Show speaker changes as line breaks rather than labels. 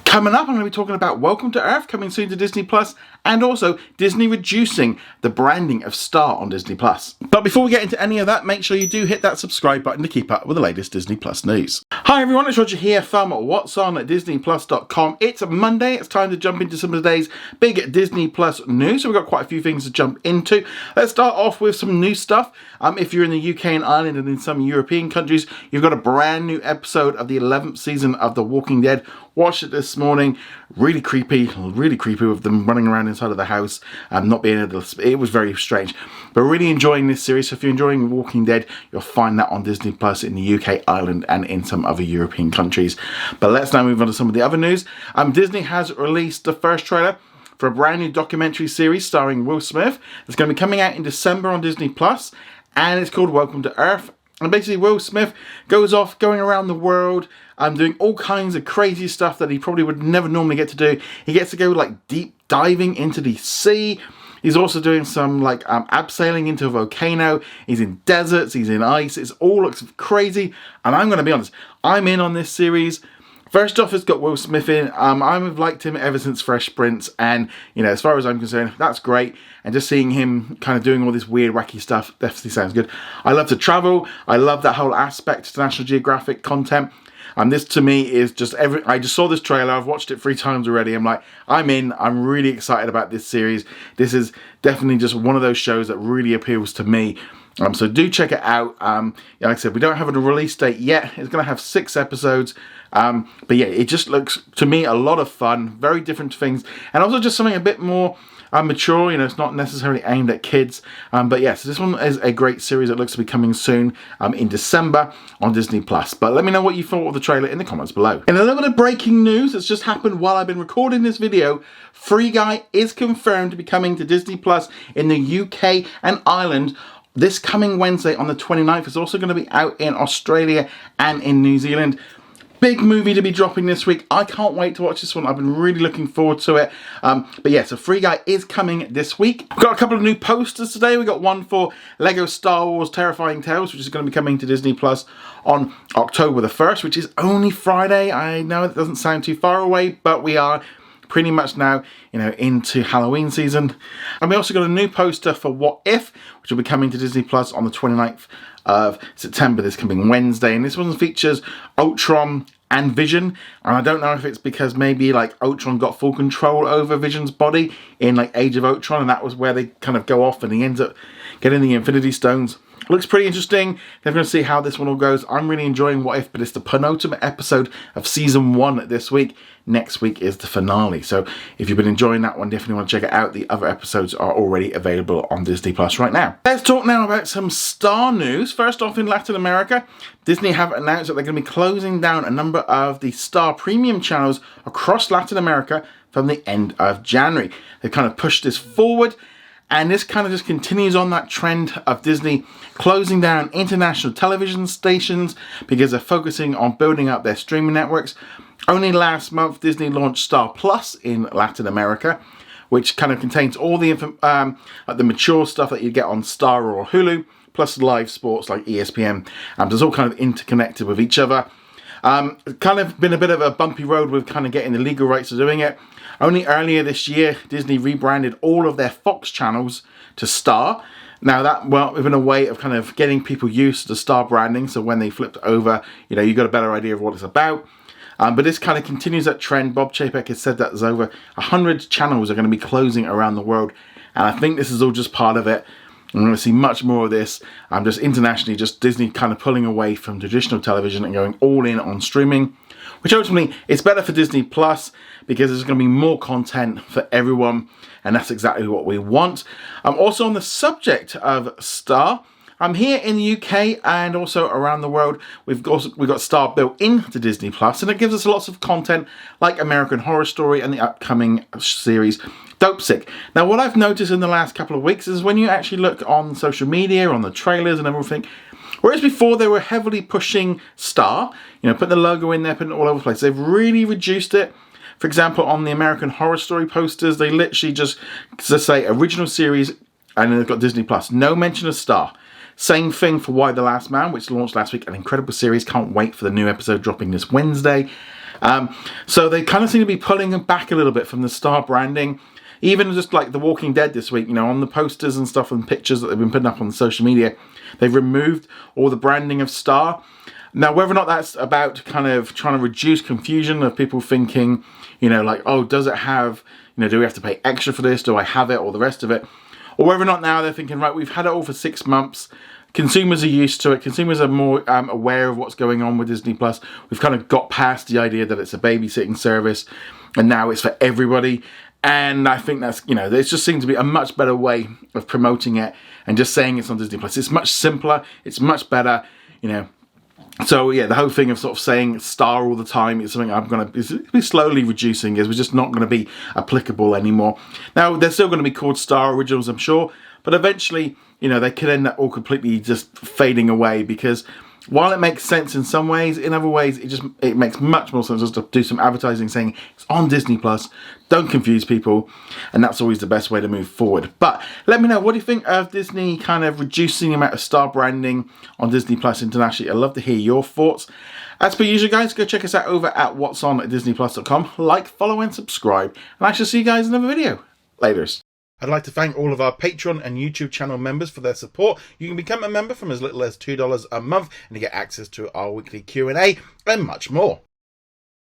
Coming up, I'm going to be talking about Welcome to Earth coming soon to Disney Plus, and also Disney reducing the branding of Star on Disney Plus. But before we get into any of that, make sure you do hit that subscribe button to keep up with the latest Disney Plus news. Hi everyone, it's Roger here from What's On at DisneyPlus.com. It's Monday, it's time to jump into some of today's big Disney Plus news. So we've got quite a few things to jump into. Let's start off with some new stuff. If you're in the UK and Ireland and in some European countries, you've got a brand new episode of the 11th season of The Walking Dead. Watched it this morning. Really creepy with them running around inside of the house and not being able to. It was very strange, but really enjoying this series. So if you're enjoying Walking Dead, you'll find that on Disney Plus in the UK, Ireland, and in some other European countries. But let's now move on to some of the other news. Disney has released the first trailer for a brand new documentary series starring Will Smith. It's going to be coming out in December on Disney Plus, and it's called Welcome to Earth. And basically Will Smith goes off going around the world doing all kinds of crazy stuff that he probably would never normally get to do. He gets to go like deep diving into the sea. He's also doing some like abseiling into a volcano. He's in deserts, he's in ice. It all looks crazy. And I'm going to be honest, I'm in on this series. First off, it's got Will Smith in. I've liked him ever since Fresh Prince, and you know, as far as I'm concerned, that's great. And just seeing him kind of doing all this weird, wacky stuff definitely sounds good. I love to travel. I love that whole aspect to National Geographic content. This to me is just I just saw this trailer. I've watched it 3 times already. I'm like, I'm in. I'm really excited about this series. This is definitely just one of those shows that really appeals to me. So do check it out. Like I said, we don't have a release date yet. It's going to have 6 episodes. But yeah, it just looks to me a lot of fun. Very different things, and also just something a bit more mature. You know, it's not necessarily aimed at kids. But yes, this one is a great series that looks to be coming soon in December on Disney Plus. But let me know what you thought of the trailer in the comments below. In a little bit of breaking news that's just happened while I've been recording this video, Free Guy is confirmed to be coming to Disney Plus in the UK and Ireland this coming Wednesday on the 29th. It's also going to be out in Australia and in New Zealand. Big movie to be dropping this week. I can't wait to watch this one. I've been really looking forward to it. But yeah, so Free Guy is coming this week. We've got a couple of new posters today. We got one for Lego Star Wars Terrifying Tales, which is going to be coming to Disney Plus on October the 1st, which is only Friday. I know it doesn't sound too far away, but we are pretty much now, you know, into Halloween season. And we also got a new poster for What If, which will be coming to Disney Plus on the 29th of September, this coming Wednesday. And this one features Ultron and Vision. And I don't know if it's because maybe like Ultron got full control over Vision's body in like Age of Ultron, and that was where they kind of go off and he ends up getting the Infinity Stones. Looks pretty interesting. They're going to see how this one all goes. I'm really enjoying What If, but it's the penultimate episode of season 1 this week. Next week is the finale. So if you've been enjoying that one, definitely want to check it out. The other episodes are already available on Disney Plus right now. Let's talk now about some Star news. First off, in Latin America, Disney have announced that they're going to be closing down a number of the Star premium channels across Latin America from the end of January. They've kind of pushed this forward, and this kind of just continues on that trend of Disney closing down international television stations because they're focusing on building up their streaming networks. Only last month, Disney launched Star Plus in Latin America, which kind of contains all the like the mature stuff that you get on Star or Hulu, plus live sports like ESPN. It's all kind of interconnected with each other. Kind of been a bit of a bumpy road with kind of getting the legal rights to doing it. Only earlier this year, Disney rebranded all of their Fox channels to Star. Now that, well, within a way of kind of getting people used to Star branding, so when they flipped over, you know, you got a better idea of what it's about. But this kind of continues that trend. Bob Chapek has said that there's over 100 channels are going to be closing around the world, and I think this is all just part of it. I'm going to see much more of this. Just internationally, just Disney kind of pulling away from traditional television and going all in on streaming, which ultimately it's better for Disney Plus because there's going to be more content for everyone, and that's exactly what we want. Also on the subject of Star, here in the UK and also around the world, we've got Star built into Disney Plus, and it gives us lots of content like American Horror Story and the upcoming series Dopesick. Now, what I've noticed in the last couple of weeks is when you actually look on social media, on the trailers and everything, whereas before they were heavily pushing Star, you know, putting the logo in there, putting it all over the place, they've really reduced it. For example, on the American Horror Story posters, they literally just say original series, and then they've got Disney Plus. No mention of Star. Same thing for Why the Last Man, which launched last week, an incredible series. Can't wait for the new episode dropping this Wednesday. So they kind of seem to be pulling them back a little bit from the Star branding. Even just like The Walking Dead this week, you know, on the posters and stuff and pictures that they've been putting up on social media, they've removed all the branding of Star. Now, whether or not that's about kind of trying to reduce confusion of people thinking, you know, like, oh, does it have, you know, do we have to pay extra for this? Do I have it? Or the rest of it? Or whether or not now they're thinking, right, we've had it all for 6 months. Consumers are used to it. Consumers are more aware of what's going on with Disney Plus. We've kind of got past the idea that it's a babysitting service, and now it's for everybody. And I think that's, you know, there just seems to be a much better way of promoting it and just saying it's on Disney Plus. It's much simpler. It's much better, you know. So yeah, the whole thing of sort of saying Star all the time is something I'm going to be slowly reducing, as we're just not going to be applicable anymore. Now, they're still going to be called Star Originals, I'm sure, but eventually, you know, they could end up all completely just fading away, because while it makes sense in some ways, in other ways, it makes much more sense just to do some advertising saying it's on Disney Plus. Don't confuse people, and that's always the best way to move forward. But let me know, what do you think of Disney kind of reducing the amount of Star branding on Disney Plus internationally? I'd love to hear your thoughts. As per usual, guys, go check us out over at whatsondisneyplus.com. Like, follow, and subscribe, and I shall see you guys in another video. Laters. I'd like to thank all of our Patreon and YouTube channel members for their support. You can become a member from as little as $2 a month, and you get access to our weekly Q&A and much more.